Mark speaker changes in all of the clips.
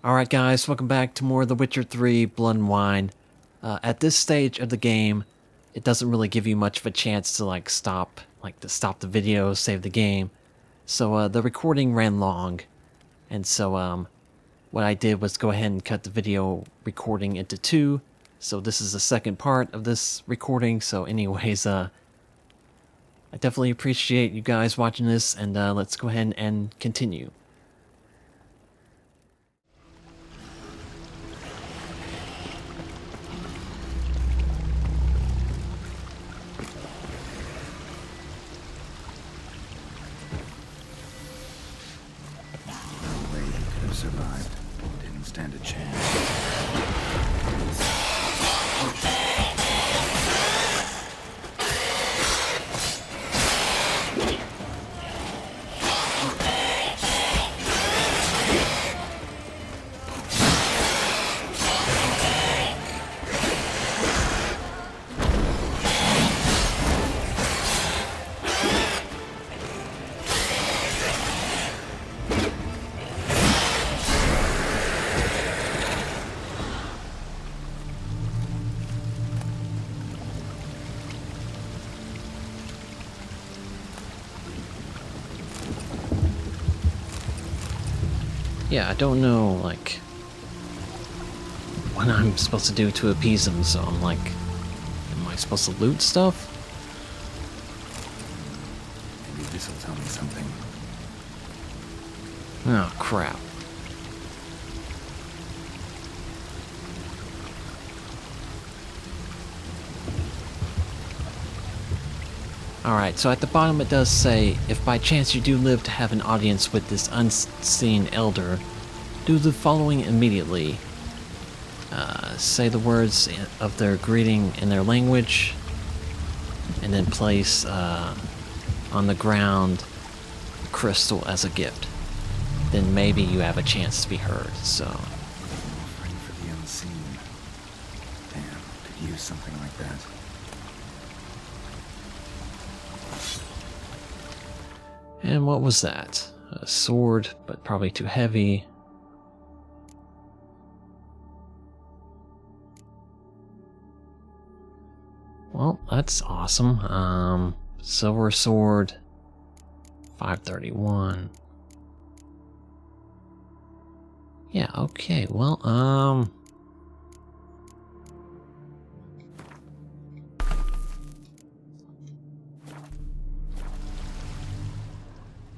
Speaker 1: Alright guys, welcome back to more of The Witcher 3 Blood and Wine. At this stage of the game, it doesn't really give you much of a chance to stop the video, save the game. So the recording ran long, and so what I did was go ahead and cut the video recording into two. So this is the second part of this recording, so anyways, I definitely appreciate you guys watching this, and let's go ahead and continue.
Speaker 2: Survived. Didn't stand a chance.
Speaker 1: Yeah, I don't know, what I'm supposed to do to appease him, so I'm like, am I supposed to loot stuff?
Speaker 2: Maybe this'll tell me something.
Speaker 1: Oh, crap. Alright, so at the bottom it does say, if by chance you do live to have an audience with this unseen elder, do the following immediately. Say the words of their greeting in their language, and then place on the ground a crystal as a gift. Then maybe you have a chance to be heard, so...
Speaker 2: Offering for the unseen. Damn, could use something like that.
Speaker 1: And what was that? A sword, but probably too heavy. Well, that's awesome. Silver sword, 531. Yeah, okay, well,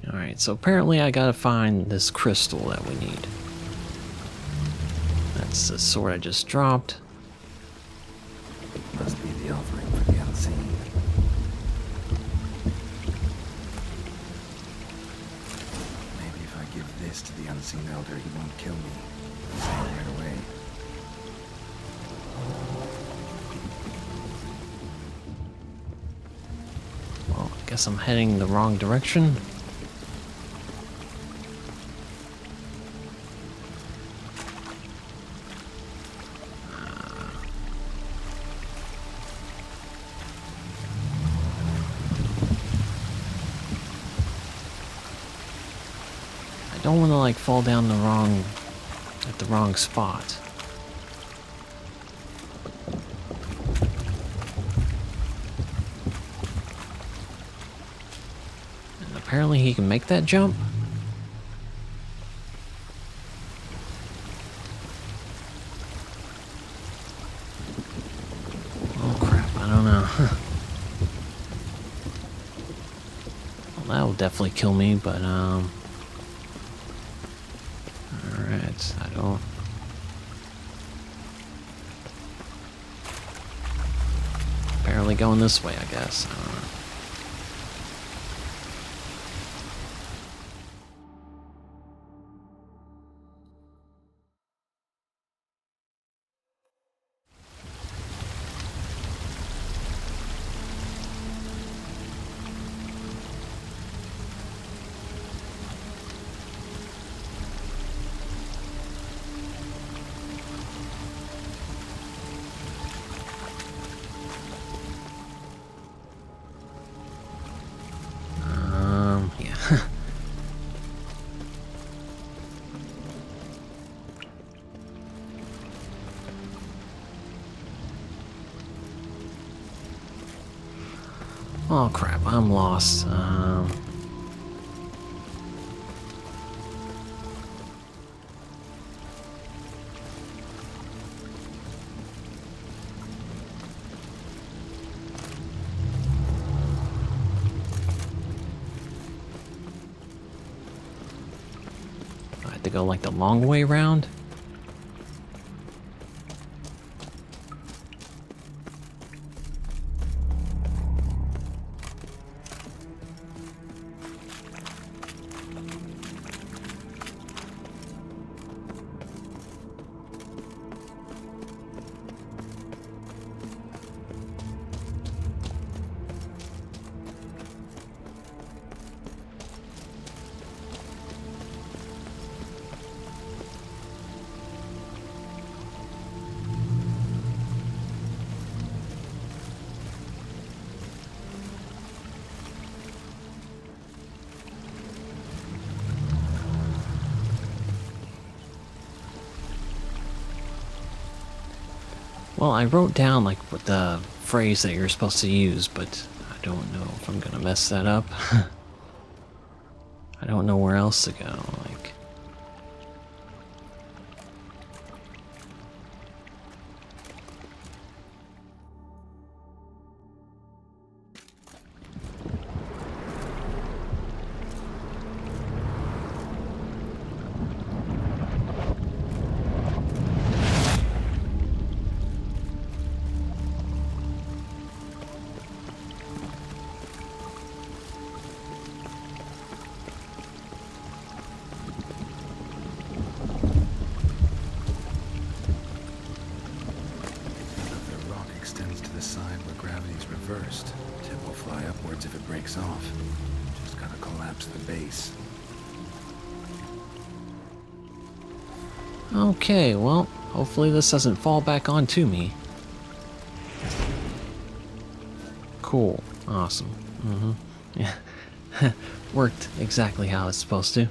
Speaker 1: Alright, so apparently I gotta find this crystal that we need. That's the sword I just dropped.
Speaker 2: Must be the offering for the unseen. Maybe if I give this to the unseen elder, he won't kill me. I'll say it right away.
Speaker 1: Well, I guess I'm heading the wrong direction. I don't want to fall down at the wrong spot. And apparently he can make that jump. Oh crap, I don't know. Well, that will definitely kill me, but Alright, I don't... Apparently going this way, I guess. I don't know. Oh crap, I'm lost. I have to go like the long way round? Well, I wrote down like what the phrase that you're supposed to use, but I don't know if I'm gonna mess that up. I don't know where else to go, like...
Speaker 2: The rock extends to the side where gravity's reversed. Tip will fly upwards if it breaks off. Just gotta collapse the base.
Speaker 1: Okay, well, hopefully this doesn't fall back onto me. Cool. Awesome. Yeah. Worked exactly how it's supposed to.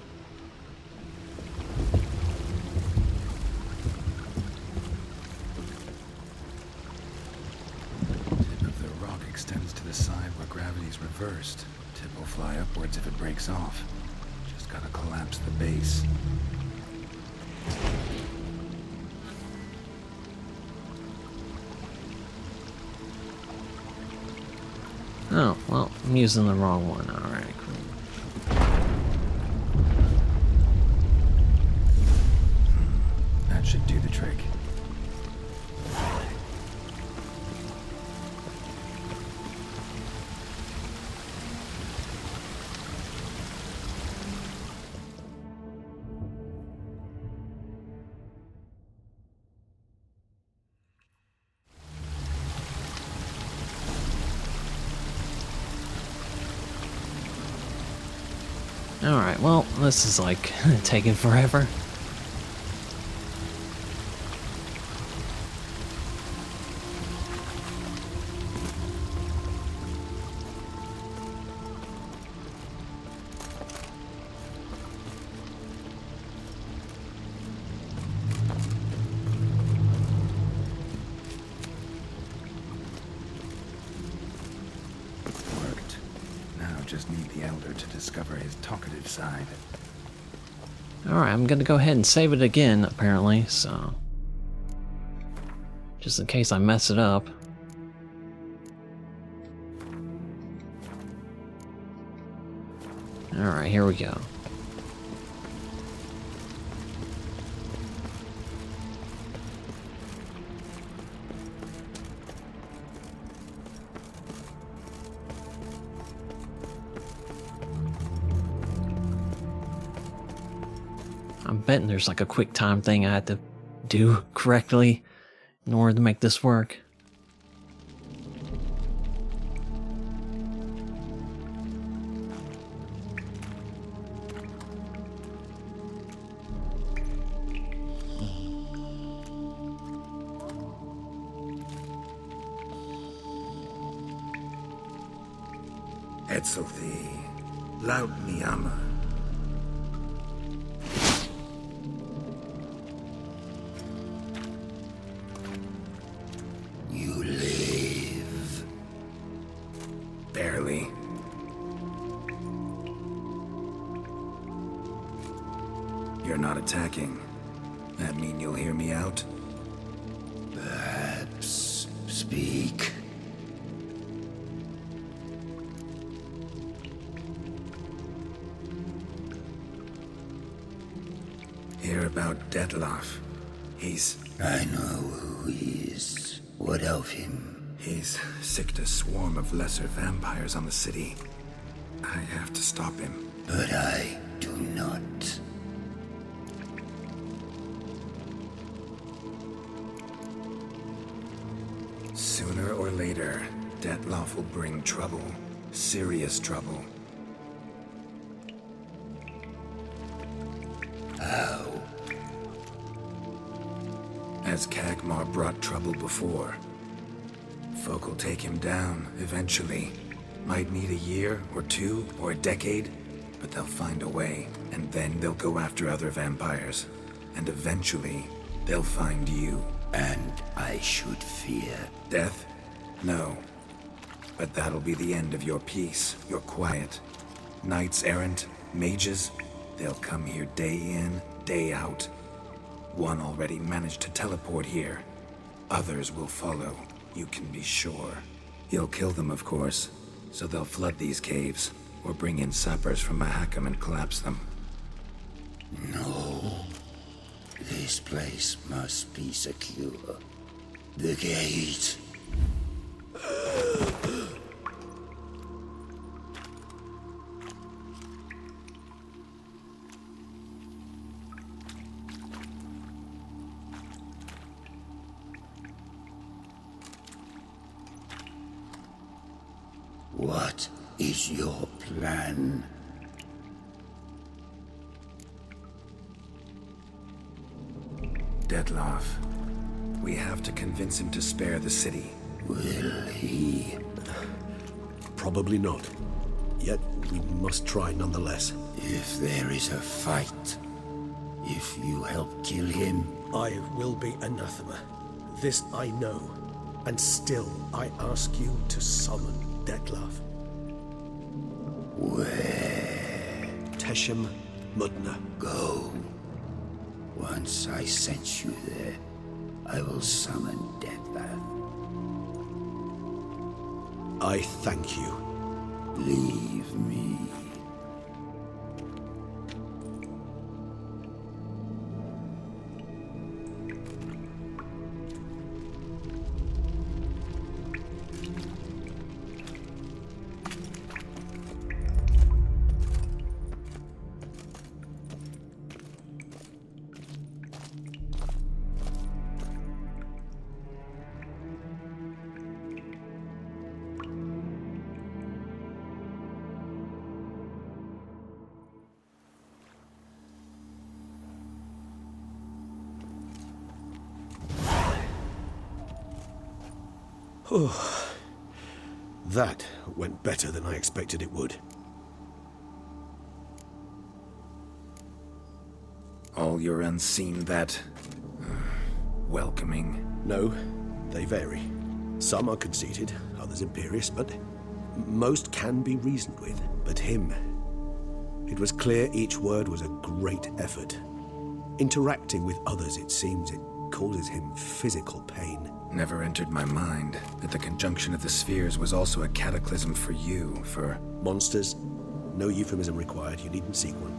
Speaker 2: Tip of the rock extends to the side where gravity's reversed. Tip will fly upwards if it breaks off. Just gotta collapse the base.
Speaker 1: Oh, well, I'm using the wrong one. Alright, cool.
Speaker 2: That should do the trick.
Speaker 1: Alright, well, this is like taking forever.
Speaker 2: Worked. Now just need the Elder to discover his talkative side.
Speaker 1: Alright, I'm gonna go ahead and save it again, apparently, so... just in case I mess it up. Alright, here we go. I'm betting there's like a quick time thing I had to do correctly in order to make this work.
Speaker 2: Etzelthi, laut Miyama. You live. Barely. you're not attacking. That mean you'll hear me out?
Speaker 3: Perhaps speak.
Speaker 2: Hear about Detlaff.
Speaker 3: I know who he is. What of him?
Speaker 2: He's sicked a swarm of lesser vampires on the city. I have to stop him.
Speaker 3: But I do not.
Speaker 2: Sooner or later, Detlaff will bring trouble. Serious trouble.
Speaker 3: How?
Speaker 2: As Kagmar brought trouble before. Folk will take him down, eventually. Might need a year, or two, or a decade, but they'll find a way. And then they'll go after other vampires. And eventually, they'll find you.
Speaker 3: And I should fear
Speaker 2: Death? No. But that'll be the end of your peace, your quiet. Knights errant, mages, they'll come here day in, day out. One already managed to teleport here. Others will follow, you can be sure. He'll kill them, of course, so they'll flood these caves, or bring in sappers from Mahakam and collapse them.
Speaker 3: No. This place must be secure. The gate. What is your plan?
Speaker 2: Detlaff. We have to convince him to spare the city.
Speaker 3: Will he?
Speaker 4: Probably not. Yet we must try nonetheless.
Speaker 3: If there is a fight, if you help kill him,
Speaker 4: I will be anathema. This I know. And still, I ask you to summon Detlaff.
Speaker 3: where?
Speaker 4: Teshem Mudna.
Speaker 3: Go. Once I sense you there, I will summon Detlaff.
Speaker 4: I thank you.
Speaker 3: Leave me.
Speaker 4: That went better than I expected it would.
Speaker 2: All your unseen that... welcoming.
Speaker 4: No, they vary. Some are conceited, others imperious, but most can be reasoned with. But him, it was clear each word was a great effort. Interacting with others, it seems, it causes him physical pain.
Speaker 2: Never entered my mind that the conjunction of the spheres was also a cataclysm for you, for...
Speaker 4: Monsters? No euphemism required, you needn't seek one.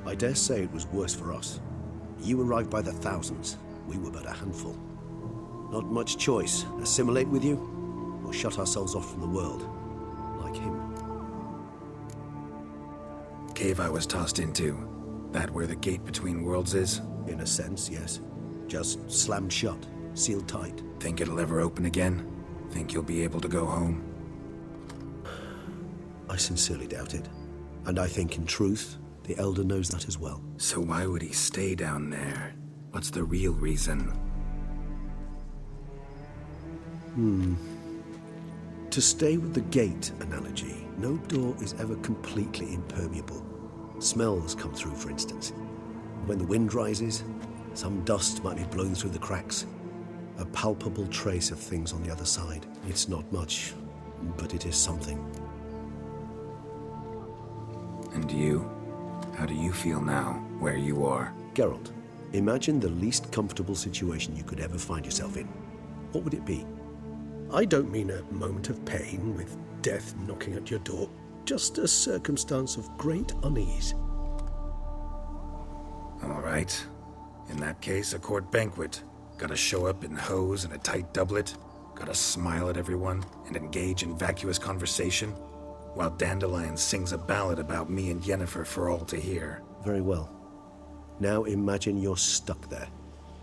Speaker 4: I dare say it was worse for us. You arrived by the thousands, we were but a handful. Not much choice, assimilate with you, or shut ourselves off from the world, like him.
Speaker 2: Cave I was tossed into. That where the gate between worlds is?
Speaker 4: In a sense, yes. Just slammed shut, sealed tight.
Speaker 2: Think it'll ever open again? Think you'll be able to go home?
Speaker 4: I sincerely doubt it. And I think, in truth, the Elder knows that as well.
Speaker 2: So why would he stay down there? What's the real reason?
Speaker 4: To stay with the gate analogy, no door is ever completely impermeable. Smells come through, for instance. When the wind rises, some dust might be blown through the cracks. A palpable trace of things on the other side. It's not much, but it is something.
Speaker 2: And you? How do you feel now, where you are?
Speaker 4: Geralt, imagine the least comfortable situation you could ever find yourself in. What would it be? I don't mean a moment of pain with death knocking at your door. Just a circumstance of great unease.
Speaker 2: All right. In that case, a court banquet. Gotta show up in hose and a tight doublet. Gotta smile at everyone and engage in vacuous conversation, while Dandelion sings a ballad about me and Yennefer for all to hear.
Speaker 4: Very well. Now imagine you're stuck there.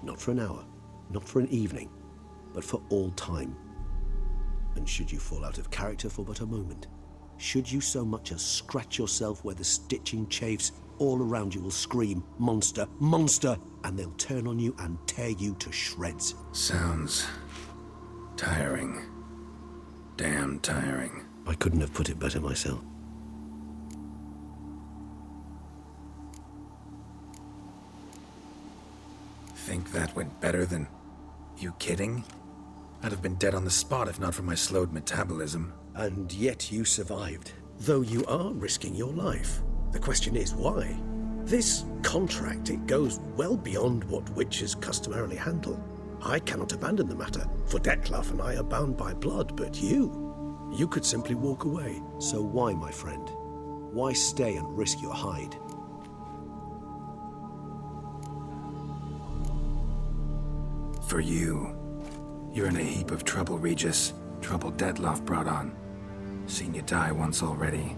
Speaker 4: Not for an hour, not for an evening, but for all time. And should you fall out of character for but a moment, should you so much as scratch yourself where the stitching chafes, all around you will scream, "Monster! Monster!" and they'll turn on you and tear you to shreds.
Speaker 2: Sounds tiring. Damn tiring.
Speaker 4: I couldn't have put it better myself.
Speaker 2: Think that went better than... You kidding? I'd have been dead on the spot if not for my slowed metabolism.
Speaker 4: And yet you survived, though you are risking your life. The question is, why? This contract, it goes well beyond what witches customarily handle. I cannot abandon the matter, for Detlaff and I are bound by blood, but you could simply walk away. So why, my friend? Why stay and risk your hide?
Speaker 2: For you. You're in a heap of trouble, Regis. Trouble Detlaff brought on. Seen you die once already.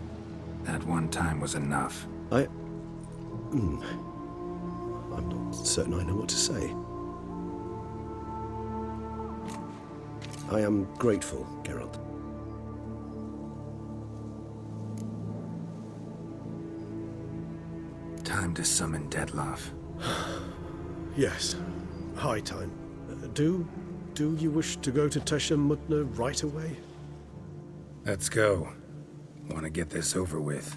Speaker 2: That one time was enough.
Speaker 4: I'm not certain I know what to say. I am grateful, Geralt.
Speaker 2: Time to summon Detlaff.
Speaker 4: Yes, high time. Do you wish to go to Toussaint right away?
Speaker 2: Let's go. Want to get this over with.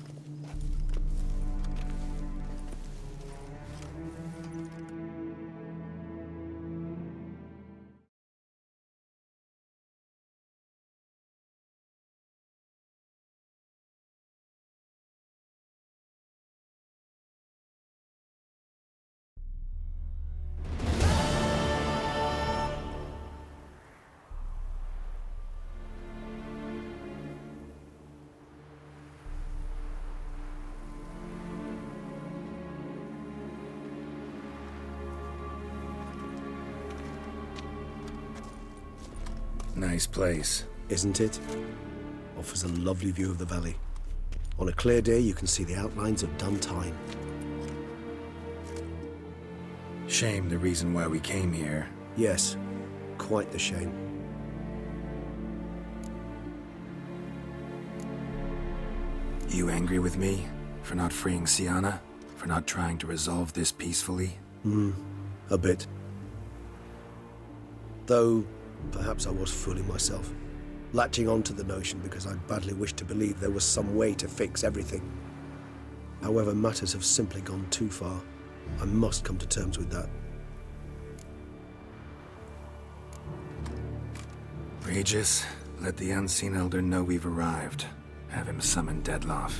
Speaker 2: Nice place.
Speaker 4: Isn't it? Offers a lovely view of the valley. On a clear day, you can see the outlines of Dun Tine.
Speaker 2: Shame the reason why we came here.
Speaker 4: Yes, quite the shame.
Speaker 2: You angry with me? For not freeing Sienna? For not trying to resolve this peacefully?
Speaker 4: A bit. Though, perhaps I was fooling myself. Latching on to the notion because I badly wished to believe there was some way to fix everything. However, matters have simply gone too far. I must come to terms with that.
Speaker 2: Regis, let the Unseen Elder know we've arrived. Have him summon Detlaff.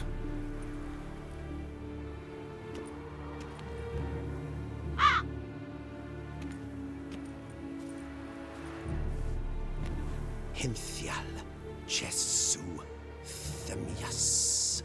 Speaker 4: Hinthial Jesu Themias.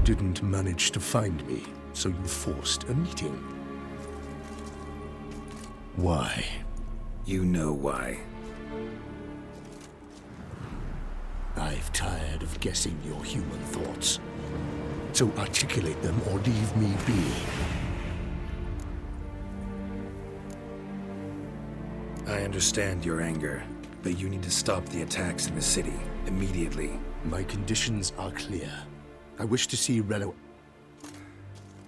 Speaker 4: didn't manage to find me, so you forced a meeting. Why?
Speaker 2: You know why.
Speaker 4: I've tired of guessing your human thoughts. So articulate them or leave me be.
Speaker 2: I understand your anger, but you need to stop the attacks in the city immediately.
Speaker 4: My conditions are clear. I wish to see Relo.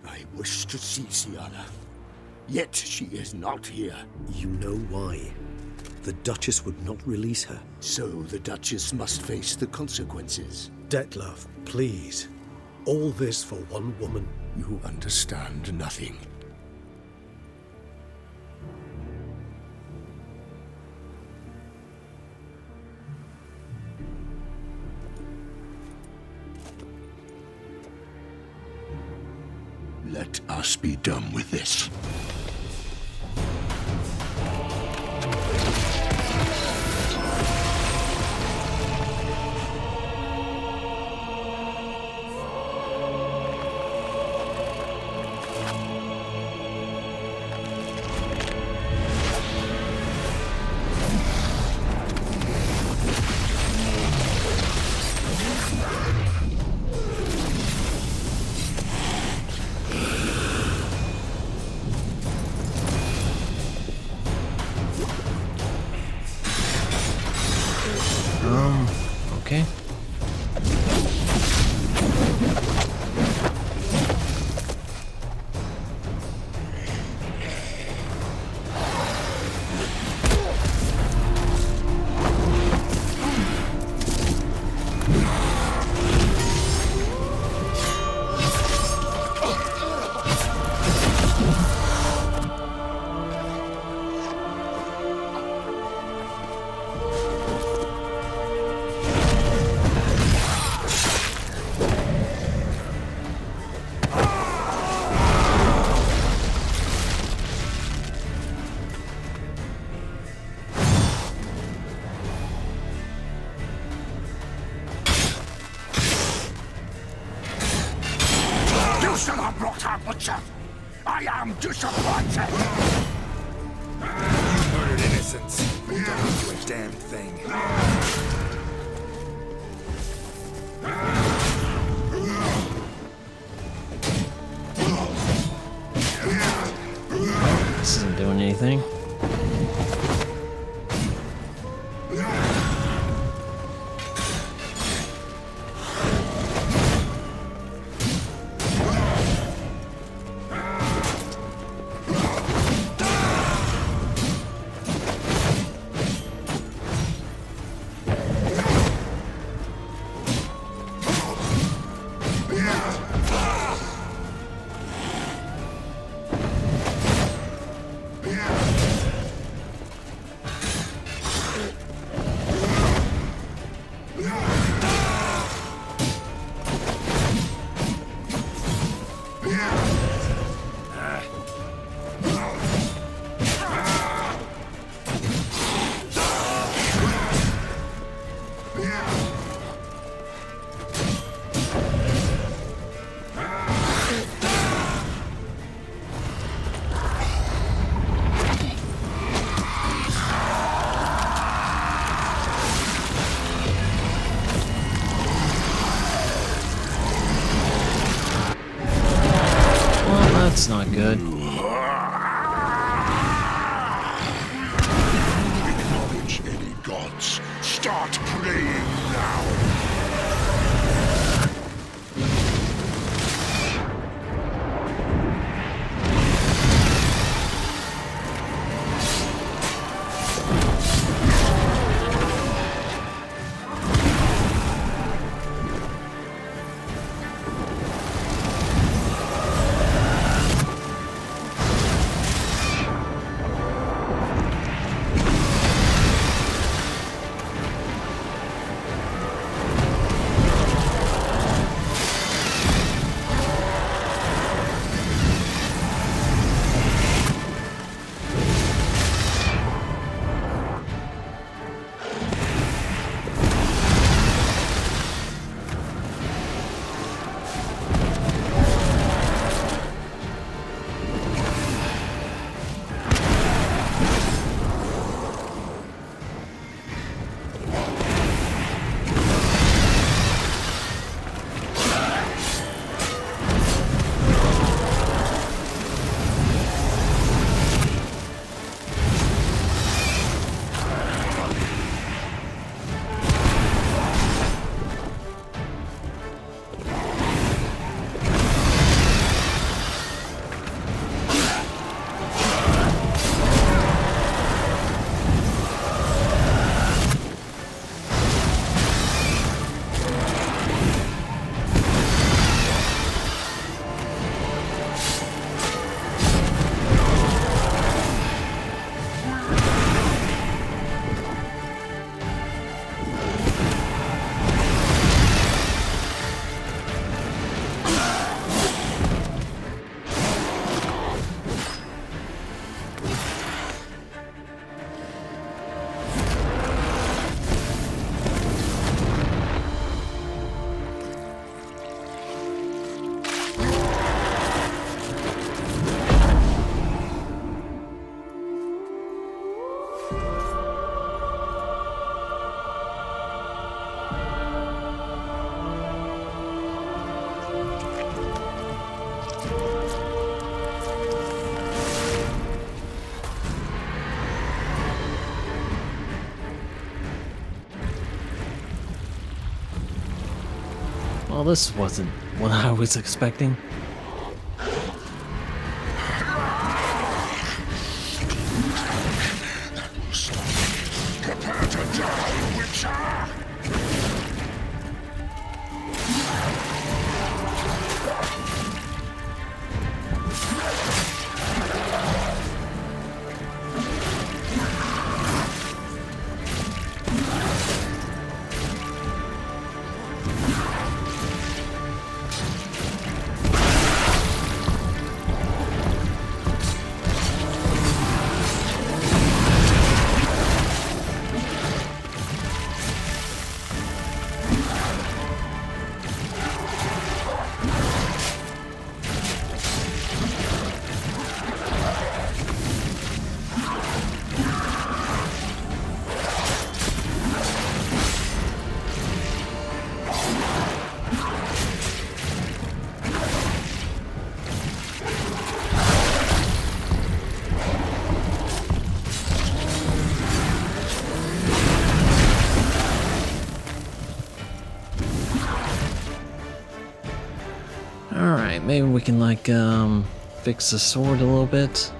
Speaker 4: I wish to see Sienna. Yet she is not here.
Speaker 5: You know why. The Duchess would not release her.
Speaker 4: So the Duchess must face the consequences.
Speaker 5: Detlaff, please. All this for one woman.
Speaker 4: You understand nothing. Let us be done with this.
Speaker 1: Okay.
Speaker 3: I am disappointed!
Speaker 2: You murdered innocents. You don't do a damn thing.
Speaker 1: This isn't doing anything. That's not good.
Speaker 3: Acknowledge any gods. Start praying now.
Speaker 1: Well, this wasn't what I was expecting.
Speaker 6: Prepare to die, Witcher!
Speaker 1: Alright, maybe we can like fix the sword a little bit.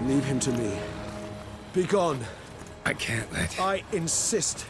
Speaker 4: Leave him to me. Be gone.
Speaker 2: I can't let...
Speaker 4: I insist.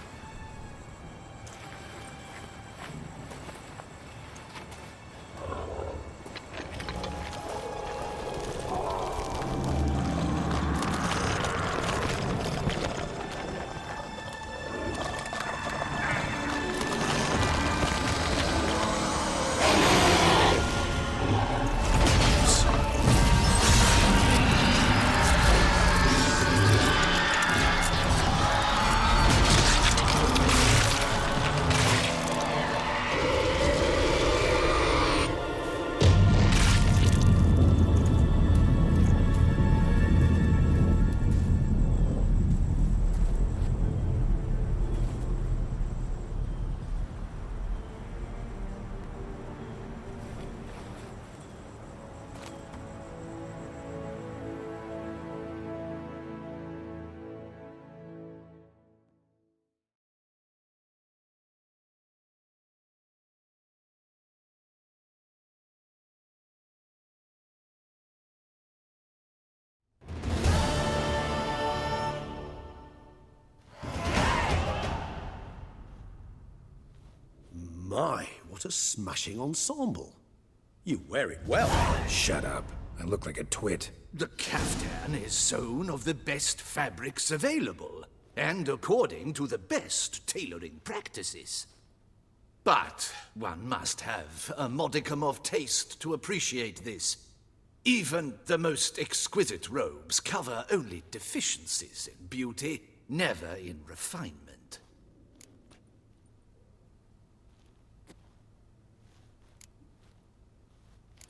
Speaker 4: My, what a smashing ensemble. You wear it well.
Speaker 2: Shut up. I look like a twit.
Speaker 6: The caftan is sewn of the best fabrics available, and according to the best tailoring practices. But one must have a modicum of taste to appreciate this. Even the most exquisite robes cover only deficiencies in beauty, never in refinement.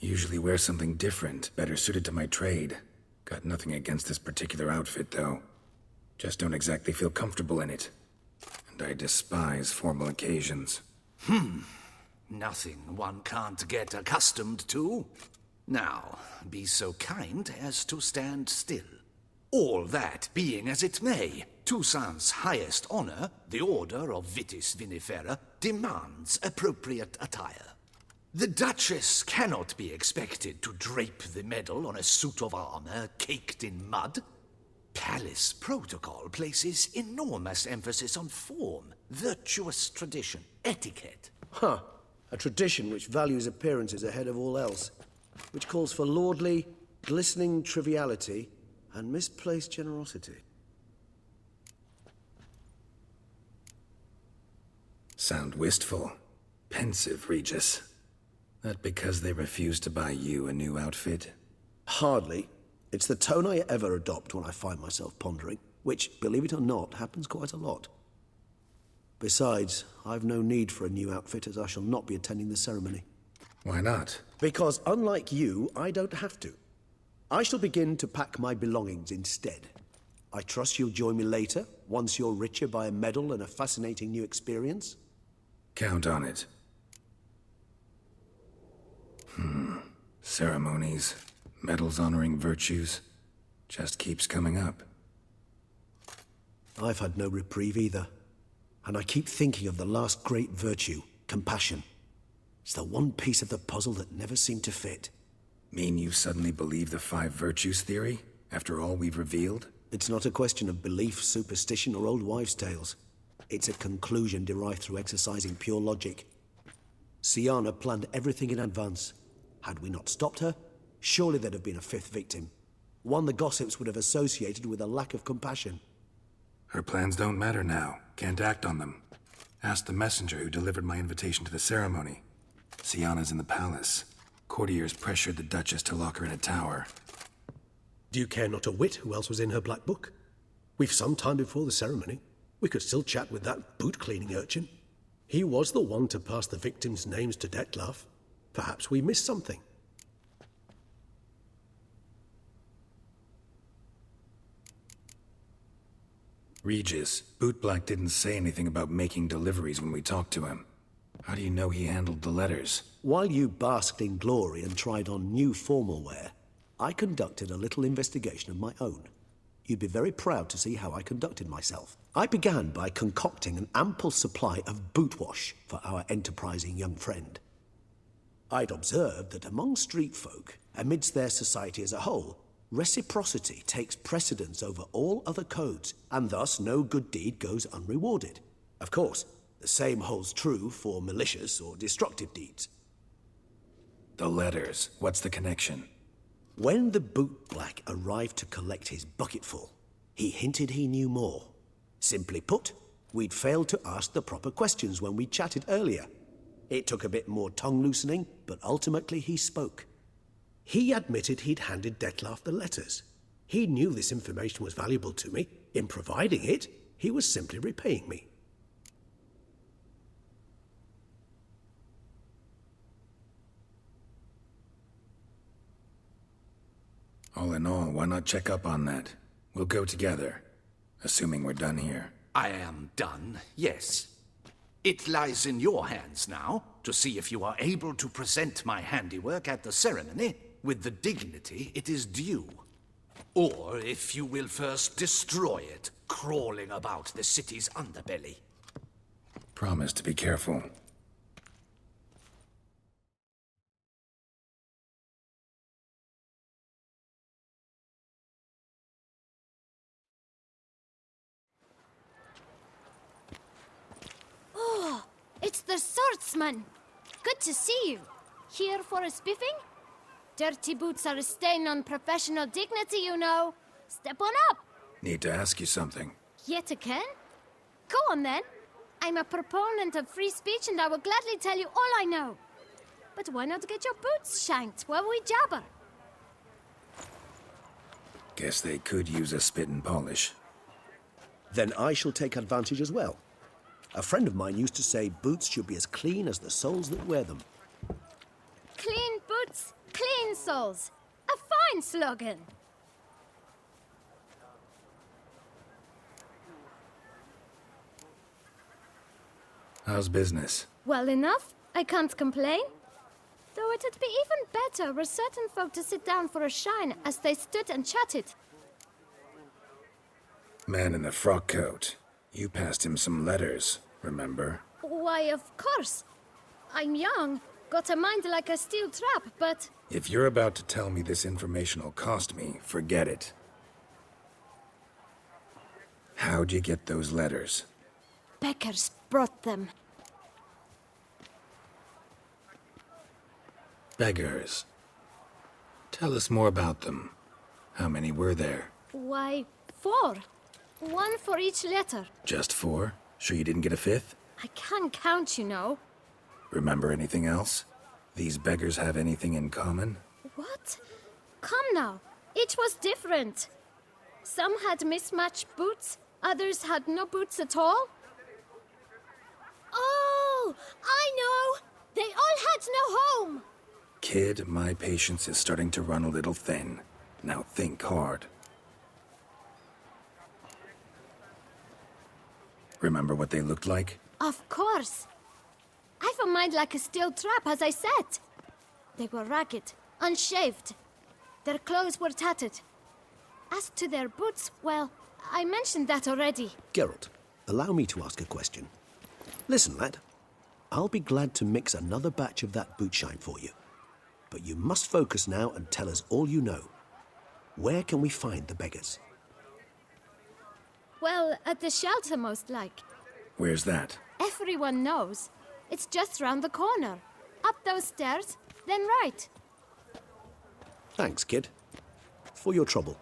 Speaker 2: Usually wear something different, better suited to my trade. Got nothing against this particular outfit, though. Just don't exactly feel comfortable in it. And I despise formal occasions.
Speaker 6: Nothing one can't get accustomed to. Now, be so kind as to stand still. All that being as it may, Toussaint's highest honor, the Order of Vitis Vinifera, demands appropriate attire. The Duchess cannot be expected to drape the medal on a suit of armor caked in mud. Palace protocol places enormous emphasis on form, virtuous tradition, etiquette.
Speaker 4: Huh. A tradition which values appearances ahead of all else. Which calls for lordly, glistening triviality and misplaced generosity.
Speaker 2: Sound wistful. Pensive, Regis. That because they refuse to buy you a new outfit?
Speaker 4: Hardly. It's the tone I ever adopt when I find myself pondering, which, believe it or not, happens quite a lot. Besides, I've no need for a new outfit as I shall not be attending the ceremony.
Speaker 2: Why not?
Speaker 4: Because unlike you, I don't have to. I shall begin to pack my belongings instead. I trust you'll join me later, once you're richer by a medal and a fascinating new experience?
Speaker 2: Count on it. Ceremonies, medals honoring virtues, just keeps coming up.
Speaker 4: I've had no reprieve either. And I keep thinking of the last great virtue, compassion. It's the one piece of the puzzle that never seemed to fit.
Speaker 2: Mean you suddenly believe the 5 virtues theory, after all we've revealed?
Speaker 4: It's not a question of belief, superstition, or old wives' tales. It's a conclusion derived through exercising pure logic. Syanna planned everything in advance. Had we not stopped her, surely there'd have been a 5th victim. One the gossips would have associated with a lack of compassion.
Speaker 2: Her plans don't matter now. Can't act on them. Ask the messenger who delivered my invitation to the ceremony. Syanna's in the palace. Courtiers pressured the Duchess to lock her in a tower.
Speaker 4: Do you care not a whit who else was in her black book? We've some time before the ceremony. We could still chat with that boot-cleaning urchin. He was the one to pass the victims' names to Detlaff. Perhaps we missed something.
Speaker 2: Regis, Bootblack didn't say anything about making deliveries when we talked to him. How do you know he handled the letters?
Speaker 4: While you basked in glory and tried on new formal wear, I conducted a little investigation of my own. You'd be very proud to see how I conducted myself. I began by concocting an ample supply of boot wash for our enterprising young friend. I'd observed that among street folk, amidst their society as a whole, reciprocity takes precedence over all other codes, and thus no good deed goes unrewarded. Of course, the same holds true for malicious or destructive deeds.
Speaker 2: The letters. What's the connection?
Speaker 4: When the bootblack arrived to collect his bucketful, he hinted he knew more. Simply put, we'd failed to ask the proper questions when we chatted earlier. It took a bit more tongue-loosening, but ultimately he spoke. He admitted he'd handed Detlaff the letters. He knew this information was valuable to me. In providing it, he was simply repaying me.
Speaker 2: All in all, why not check up on that? We'll go together, assuming we're done here.
Speaker 6: I am done, yes. It lies in your hands now to see if you are able to present my handiwork at the ceremony with the dignity it is due. Or if you will first destroy it, crawling about the city's underbelly.
Speaker 2: Promise to be careful.
Speaker 7: It's the the swordsman. Good to see you. Here for a spiffing? Dirty boots are a stain on professional dignity, you know. Step on up.
Speaker 2: Need to ask you something.
Speaker 7: Yet again? Go on then. I'm a proponent of free speech and I will gladly tell you all I know. But why not get your boots shanked while we jabber?
Speaker 2: Guess they could use a spit and polish.
Speaker 4: Then I shall take advantage as well. A friend of mine used to say boots should be as clean as the soles that wear them.
Speaker 7: Clean boots, clean souls. A fine slogan.
Speaker 2: How's business?
Speaker 7: Well enough. I can't complain. Though it'd be even better were certain folk to sit down for a shine as they stood and chatted.
Speaker 2: Man in the frock coat. You passed him some letters, remember?
Speaker 7: Why, of course. I'm young, got a mind like a steel trap, but...
Speaker 2: If you're about to tell me this information will cost me, forget it. How'd you get those letters?
Speaker 7: Beggars brought them.
Speaker 2: Beggars. Tell us more about them. How many were there?
Speaker 7: Why, 4. 1 for each letter.
Speaker 2: Just 4? Sure you didn't get a 5th?
Speaker 7: I can't count, you know.
Speaker 2: Remember anything else? These beggars have anything in common?
Speaker 7: What? Come now. Each was different. Some had mismatched boots, others had no boots at all. Oh, I know! They all had no home!
Speaker 2: Kid, my patience is starting to run a little thin. Now think hard. Remember what they looked like?
Speaker 7: Of course. I've a mind like a steel trap, as I said. They were ragged, unshaved. Their clothes were tattered. As to their boots, well, I mentioned that already.
Speaker 4: Geralt, allow me to ask a question. Listen, lad. I'll be glad to mix another batch of that boot shine for you. But you must focus now and tell us all you know. Where can we find the beggars?
Speaker 7: Well, at the shelter, most like.
Speaker 2: Where's that?
Speaker 7: Everyone knows. It's just round the corner. Up those stairs, then right.
Speaker 4: Thanks, kid. For your trouble.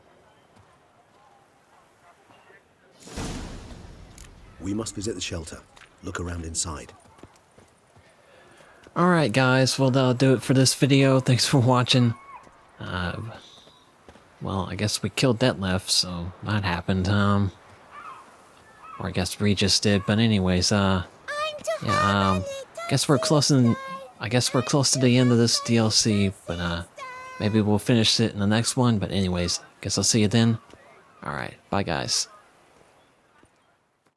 Speaker 4: We must visit the shelter. Look around inside.
Speaker 1: Alright guys, well that'll do it for this video. Thanks for watching. Well, I guess we killed Detlaff, so that happened. Or I guess Regis did, but anyways, guess we're close to the end of this DLC, but maybe we'll finish it in the next one, but anyways, guess I'll see you then. Alright, bye guys.